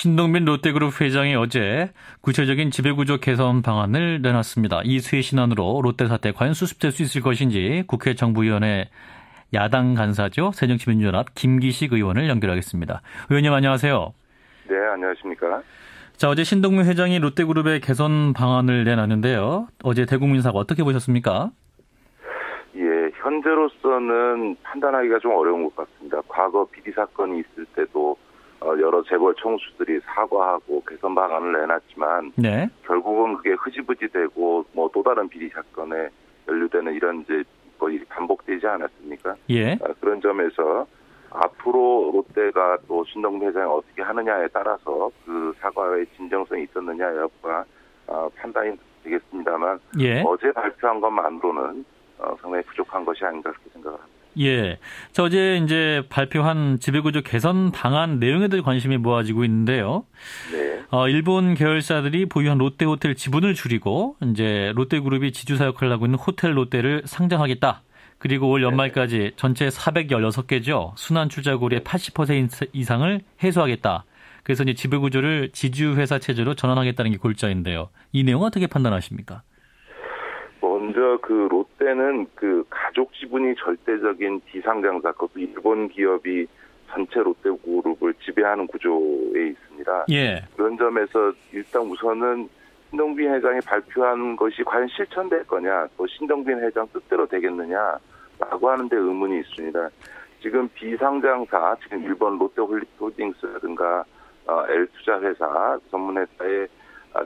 신동빈 롯데그룹 회장이 어제 구체적인 지배구조 개선 방안을 내놨습니다. 이 쇄신안으로 롯데 사태 과연 수습될 수 있을 것인지 국회 정부위원회 야당 간사죠. 새정치민주연합 김기식 의원을 연결하겠습니다. 의원님 안녕하세요. 네, 안녕하십니까. 자, 어제 신동빈 회장이 롯데그룹의 개선 방안을 내놨는데요. 어제 대국민 사과 어떻게 보셨습니까? 예, 현재로서는 판단하기가 좀 어려운 것 같습니다. 과거 비리 사건이 있을 때도 여러 재벌 총수들이 사과하고 개선 방안을 내놨지만 네. 결국은 그게 흐지부지되고 뭐 또 다른 비리 사건에 연루되는 이런 이제 거의 반복되지 않았습니까? 예. 그런 점에서 앞으로 롯데가 또 신동빈 회장이 어떻게 하느냐에 따라서 그 사과의 진정성이 있었느냐 여부가 판단이 되겠습니다만 예. 어제 발표한 것만으로는 상당히 부족한 것이 아닌가 그렇게 생각합니다. 예. 자, 어제 이제 발표한 지배구조 개선 방안 내용에도 관심이 모아지고 있는데요. 네. 일본 계열사들이 보유한 롯데호텔 지분을 줄이고 이제 롯데그룹이 지주사 역할을 하고 있는 호텔 롯데를 상장하겠다. 그리고 올 연말까지 전체 416개죠. 순환출자고리의 80% 이상을 해소하겠다. 그래서 이제 지배구조를 지주회사 체제로 전환하겠다는 게 골자인데요. 이 내용 어떻게 판단하십니까? 먼저 그 롯데는 그 가족 지분이 절대적인 비상장사, 그것도 일본 기업이 전체 롯데그룹을 지배하는 구조에 있습니다. 예. 그런 점에서 일단 우선은 신동빈 회장이 발표한 것이 과연 실천될 거냐, 또 신동빈 회장 뜻대로 되겠느냐라고 하는데 의문이 있습니다. 지금 비상장사, 지금 일본 롯데홀딩스라든가 L투자회사, 전문회사의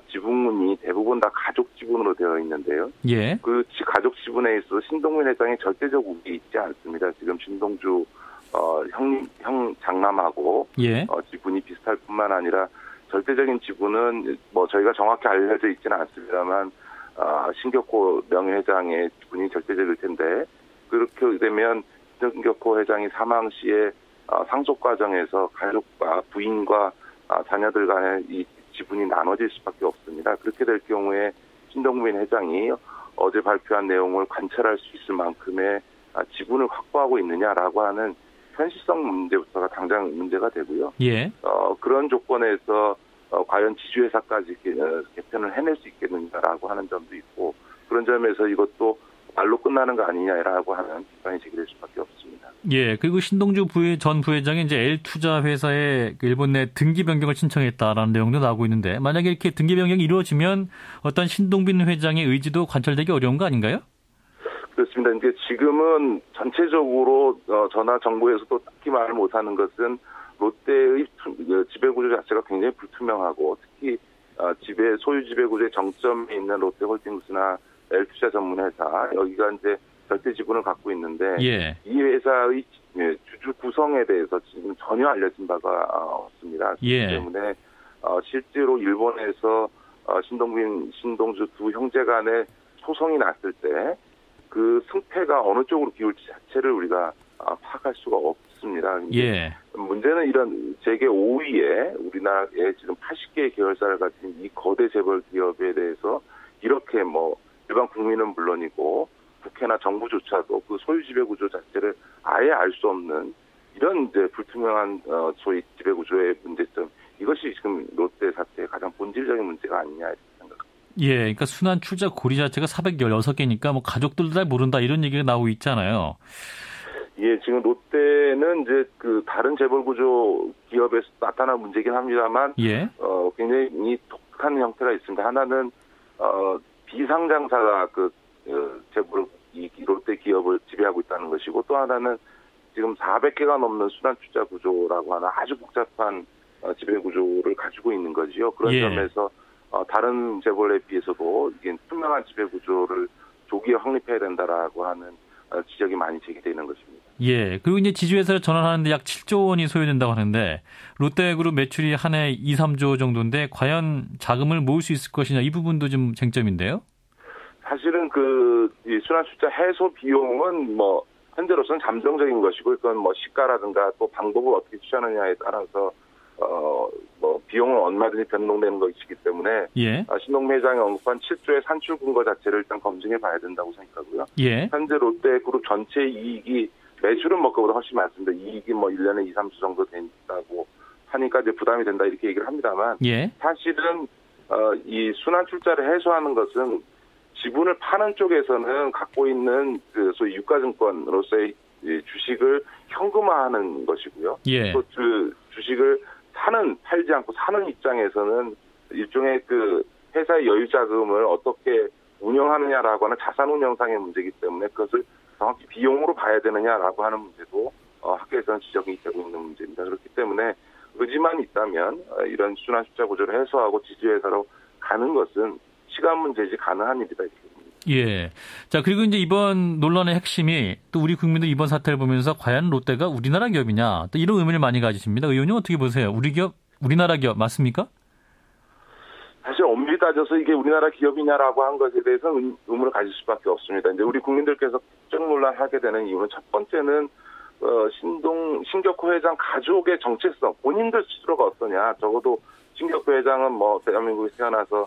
지분이 대부분 다 가족 지분으로 되어 있는데요. 예. 그 가족 지분에 있어서 신동빈 회장이 절대적 우위에 있지 않습니다. 지금 신동주 형 장남하고 예. 지분이 비슷할 뿐만 아니라 절대적인 지분은 뭐 저희가 정확히 알려져 있지는 않습니다만 신격호 명예회장의 지분이 절대적일 텐데 그렇게 되면 신격호 회장이 사망 시에 상속 과정에서 가족과 부인과 자녀들 간의 이 지분이 나눠질 수밖에 없습니다. 그렇게 될 경우에 신동빈 회장이 어제 발표한 내용을 관철할 수 있을 만큼의 지분을 확보하고 있느냐라고 하는 현실성 문제부터가 당장 문제가 되고요. 예. 그런 조건에서 과연 지주회사까지 개편을 해낼 수 있겠느냐라고 하는 점도 있고 그런 점에서 이것도 말로 끝나는 거 아니냐라고 하는 비판이 제기될 수밖에 없습니다. 예, 그리고 신동주 전 부회장이 이제 L투자회사에 일본 내 등기 변경을 신청했다라는 내용도 나오고 있는데 만약에 이렇게 등기 변경이 이루어지면 어떤 신동빈 회장의 의지도 관철되기 어려운 거 아닌가요? 그렇습니다. 이제 지금은 전체적으로 저나 정부에서도 딱히 말을 못하는 것은 롯데의 지배구조 자체가 굉장히 불투명하고 특히 소유 지배구조의 정점에 있는 롯데홀딩스나 L투자 전문회사 여기가 이제 절대 지분을 갖고 있는데 예. 이 회사의 주주 구성에 대해서 지금 전혀 알려진 바가 없습니다. 예. 그렇기 때문에 실제로 일본에서 신동주 두 형제 간에 소송이 났을 때 그 승패가 어느 쪽으로 기울지 자체를 우리가 파악할 수가 없습니다. 예. 문제는 이런 세계 5위에 우리나라에 지금 80개의 계열사를 가진 이 거대 재벌 기업에 대해서 이렇게 뭐 일반 국민은 물론이고 국회나 정부조차도 그 소유 지배 구조 자체를 아예 알 수 없는 이런 이제 불투명한 소위 지배 구조의 문제점 이것이 지금 롯데 사태의 가장 본질적인 문제가 아니냐 이렇게 생각합니다. 예, 그러니까 순환 출자 고리 자체가 416개니까 뭐 가족들도 잘 모른다 이런 얘기가 나오고 있잖아요. 예, 지금 롯데는 이제 그 다른 재벌 구조 기업에서 나타난 문제긴 합니다만, 예. 굉장히 독특한 형태가 있습니다. 하나는 비상장사가 이 롯데 기업을 지배하고 있다는 것이고 또 하나는 지금 400개가 넘는 순환투자 구조라고 하는 아주 복잡한 지배 구조를 가지고 있는 거지요. 그런 예. 점에서 다른 재벌에 비해서도 이게 투명한 지배 구조를 조기에 확립해야 된다라고 하는 지적이 많이 제기되는 것입니다. 예. 그리고 이제 지주회사를 전환하는데 약 7조 원이 소요된다고 하는데 롯데그룹 매출이 한 해 2, 3조 정도인데 과연 자금을 모을 수 있을 것이냐 이 부분도 좀 쟁점인데요. 사실은 이 순환출자 해소 비용은 뭐 현재로서는 잠정적인 것이고 그건 뭐 시가라든가 또 방법을 어떻게 취하느냐에 따라서 뭐 비용은 얼마든지 변동되는 것이기 때문에 예. 신동빈 회장이 언급한 7조의 산출 근거 자체를 일단 검증해 봐야 된다고 생각하고요. 예. 현재 롯데그룹 전체 이익이 매출은 뭐 그보다 훨씬 많습니다. 이익이 뭐 1년에 2, 3조 정도 된다고 하니까 이제 부담이 된다 이렇게 얘기를 합니다만 예. 사실은 이 순환 출자를 해소하는 것은 지분을 파는 쪽에서는 갖고 있는 그 소위 유가증권으로서의 주식을 현금화하는 것이고요. 예. 또 그 주식을 팔지 않고 사는 입장에서는 일종의 그 회사의 여유 자금을 어떻게 운영하느냐라고 하는 자산 운영상의 문제이기 때문에 그것을 정확히 비용으로 봐야 되느냐라고 하는 문제도 학계에서는 지적이 되고 있는 문제입니다. 그렇기 때문에 의지만 있다면 이런 순환 출자 구조를 해소하고 지주회사로 가는 것은 시간 문제이지 가능한 일이다 이렇게 봅니다. 예. 자, 그리고 이제 이번 논란의 핵심이 또 우리 국민들 이번 사태를 보면서 과연 롯데가 우리나라 기업이냐 또 이런 의문을 많이 가지십니다. 의원님 어떻게 보세요? 우리나라 기업 맞습니까? 사실 엄밀히 따져서 이게 우리나라 기업이냐라고 한 것에 대해서는 의문을 가질 수밖에 없습니다. 이제 우리 국민들께서 국정 논란하게 되는 이유는 첫 번째는 신격호 회장 가족의 정체성, 본인들 스스로가 어떠냐. 적어도 신격호 회장은 뭐 대한민국에 태어나서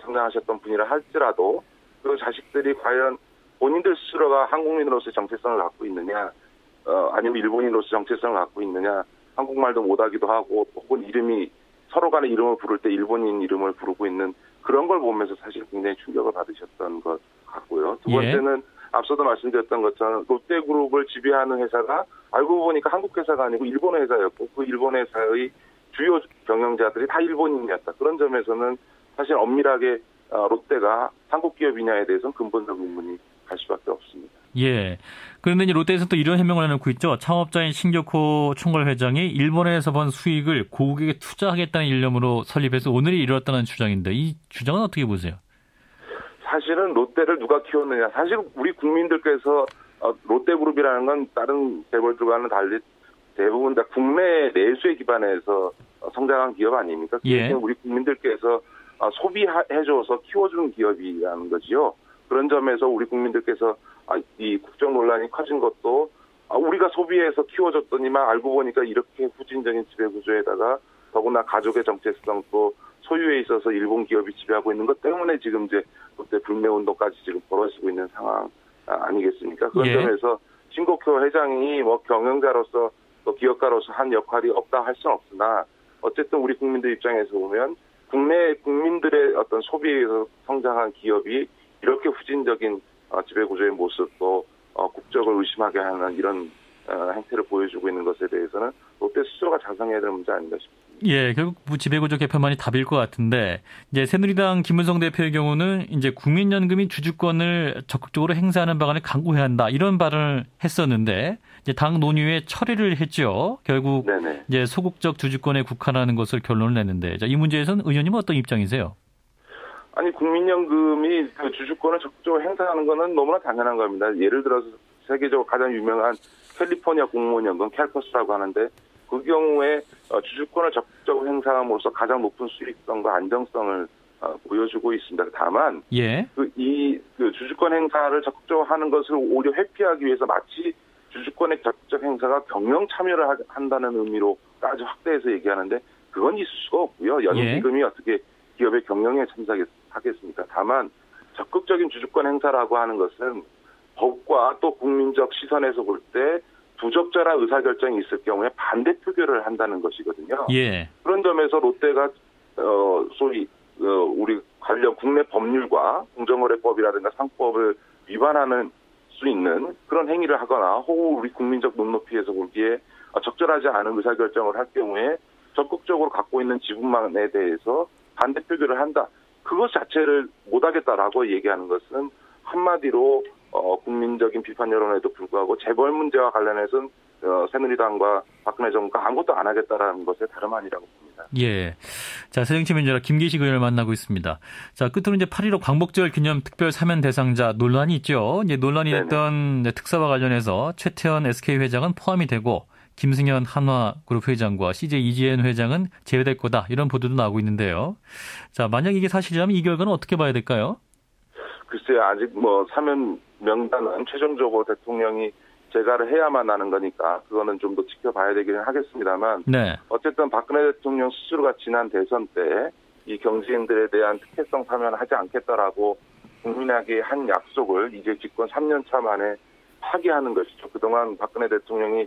성장하셨던 분이라 할지라도 그 자식들이 과연 본인들 스스로가 한국민으로서의 정체성을 갖고 있느냐, 아니면 일본인으로서 정체성을 갖고 있느냐, 한국말도 못하기도 하고 혹은 서로 간의 이름을 부를 때 일본인 이름을 부르고 있는 그런 걸 보면서 사실 굉장히 충격을 받으셨던 것 같고요. 두 번째는 앞서도 말씀드렸던 것처럼 롯데그룹을 지배하는 회사가 알고 보니까 한국 회사가 아니고 일본 회사였고 그 일본 회사의 주요 경영자들이 다 일본인이었다. 그런 점에서는 사실 엄밀하게 롯데가 한국 기업이냐에 대해서는 근본적 의문이 갈 수밖에 없습니다. 예. 그런데 이제 롯데에서 또 이런 해명을 해놓고 있죠. 창업자인 신격호 총괄 회장이 일본에서 번 수익을 고객에 투자하겠다는 일념으로 설립해서 오늘이 이르렀다는 주장인데 이 주장은 어떻게 보세요? 사실은 롯데를 누가 키웠느냐. 사실 우리 국민들께서 롯데그룹이라는 건 다른 재벌들과는 달리 대부분 다 국내 내수에 기반해서 성장한 기업 아닙니까? 예. 우리 국민들께서 소비해줘서 키워준 기업이라는 거지요. 그런 점에서 우리 국민들께서 이 국정 논란이 커진 것도 우리가 소비해서 키워줬더니만 알고 보니까 이렇게 후진적인 지배구조에다가 더구나 가족의 정체성 또 소유에 있어서 일본 기업이 지배하고 있는 것 때문에 지금 이제 롯데 불매운동까지 지금 벌어지고 있는 상황 아니겠습니까? 그런 점에서 신격호 회장이 뭐 경영자로서 또 기업가로서 한 역할이 없다 할 수는 없으나 어쨌든 우리 국민들 입장에서 보면 국내 국민들의 어떤 소비에 의해서 성장한 기업이 이렇게 후진적인 지배구조의 모습도 국적을 의심하게 하는 이런 행태를 보여주고 있는 것에 대해서는 롯데 스스로가 자성해야 될 문제 아닌가 싶습니다. 예, 결국 지배구조 개편만이 답일 것 같은데 이제 새누리당 김문성 대표의 경우는 이제 국민연금이 주주권을 적극적으로 행사하는 방안을 강구해야 한다 이런 발언을 했었는데 이제 당 논의에 철회를 했죠. 결국 네네. 이제 소극적 주주권에 국한하는 것을 결론을 냈는데 자, 이 문제에서는 의원님은 어떤 입장이세요? 아니 국민연금이 그 주주권을 적극적으로 행사하는 것은 너무나 당연한 겁니다. 예를 들어서 세계적으로 가장 유명한 캘리포니아 공무원연금 캘퍼스라고 하는데 그 경우에 주주권을 적극적으로 행사함으로써 가장 높은 수익성과 안정성을 보여주고 있습니다. 다만 그 주주권 행사를 적극적으로 하는 것을 오히려 회피하기 위해서 마치 주주권의 적극적 행사가 경영 참여를 한다는 의미로까지 확대해서 얘기하는데 그건 있을 수가 없고요. 연기금이 어떻게 기업의 경영에 참석하겠습니까? 다만 적극적인 주주권 행사라고 하는 것은 법과 또 국민적 시선에서 볼 때 부적절한 의사결정이 있을 경우에 반대 표결을 한다는 것이거든요. 예. 그런 점에서 롯데가 소위 우리 관련 국내 법률과 공정거래법이라든가 상법을 위반하는 수 있는 그런 행위를 하거나 혹은 우리 국민적 눈높이에서 보기에 적절하지 않은 의사결정을 할 경우에 적극적으로 갖고 있는 지분만에 대해서 반대 표결을 한다. 그것 자체를 못하겠다라고 얘기하는 것은 한마디로 국민적인 비판 여론에도 불구하고 재벌 문제와 관련해서는 새누리당과 박근혜 정부가 아무것도 안 하겠다라는 것에 다름 아니라고 봅니다. 예. 자, 새정치민주연합 김기식 의원을 만나고 있습니다. 자, 끝으로 이제 8.15 광복절 기념 특별 사면 대상자 논란이 있죠. 이제 논란이 됐던 특사와 관련해서 최태원 SK 회장은 포함이 되고 김승현 한화그룹 회장과 CJ 이재현 회장은 제외될 거다. 이런 보도도 나오고 있는데요. 자, 만약 이게 사실이라면 이 결과는 어떻게 봐야 될까요? 글쎄요, 아직 사면 명단은 최종적으로 대통령이 제가를 해야만 나는 거니까 그거는 좀 더 지켜봐야 되기는 하겠습니다만 어쨌든 박근혜 대통령 스스로가 지난 대선 때 이 경제인들에 대한 특혜성 사면을 하지 않겠다라고 국민에게 한 약속을 이제 집권 3년 차 만에 파기하는 것이죠. 그동안 박근혜 대통령이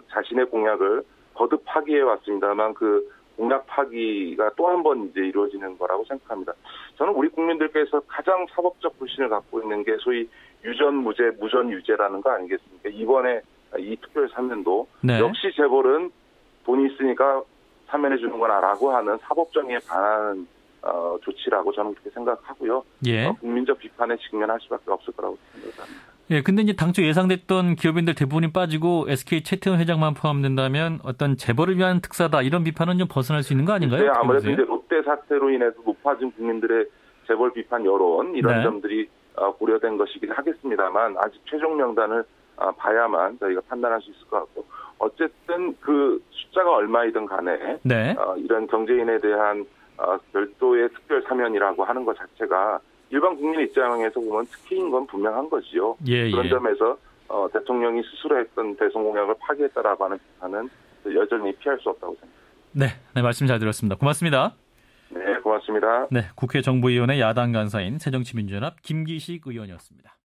자신의 공약을 거듭 파기해 왔습니다만 그 공약 파기가 또 한 번 이제 이루어지는 거라고 생각합니다. 저는 우리 국민들께서 가장 사법적 불신을 갖고 있는 게 소위 유전무죄, 무전유죄라는 거 아니겠습니까? 이번에 이 특별 사면도 네. 역시 재벌은 돈이 있으니까 사면해 주는구나라고 하는 사법정의에 반하는 조치라고 저는 그렇게 생각하고요. 예. 국민적 비판에 직면할 수밖에 없을 거라고 생각합니다. 예, 근데 이제 당초 예상됐던 기업인들 대부분이 빠지고 SK 최태원 회장만 포함된다면 어떤 재벌을 위한 특사다 이런 비판은 좀 벗어날 수 있는 거 아닌가요? 네, 아무래도 이제 롯데 사태로 인해서 높아진 국민들의 재벌 비판 여론 이런 네. 점들이 고려된 것이긴 하겠습니다만 아직 최종 명단을 봐야만 저희가 판단할 수 있을 것 같고 어쨌든 그 숫자가 얼마이든 간에 네. 이런 경제인에 대한 별도의 특별 사면이라고 하는 것 자체가 일반 국민 입장에서 보면 특혜인 건 분명한 거지요. 예, 그런 예. 점에서 대통령이 스스로 했던 대선 공약을 파기했다라고 하는 비판은 여전히 피할 수 없다고 생각합니다. 네, 네, 말씀 잘 들었습니다. 고맙습니다. 네, 고맙습니다. 네, 국회 정부위원회 야당 간사인 새정치민주연합 김기식 의원이었습니다.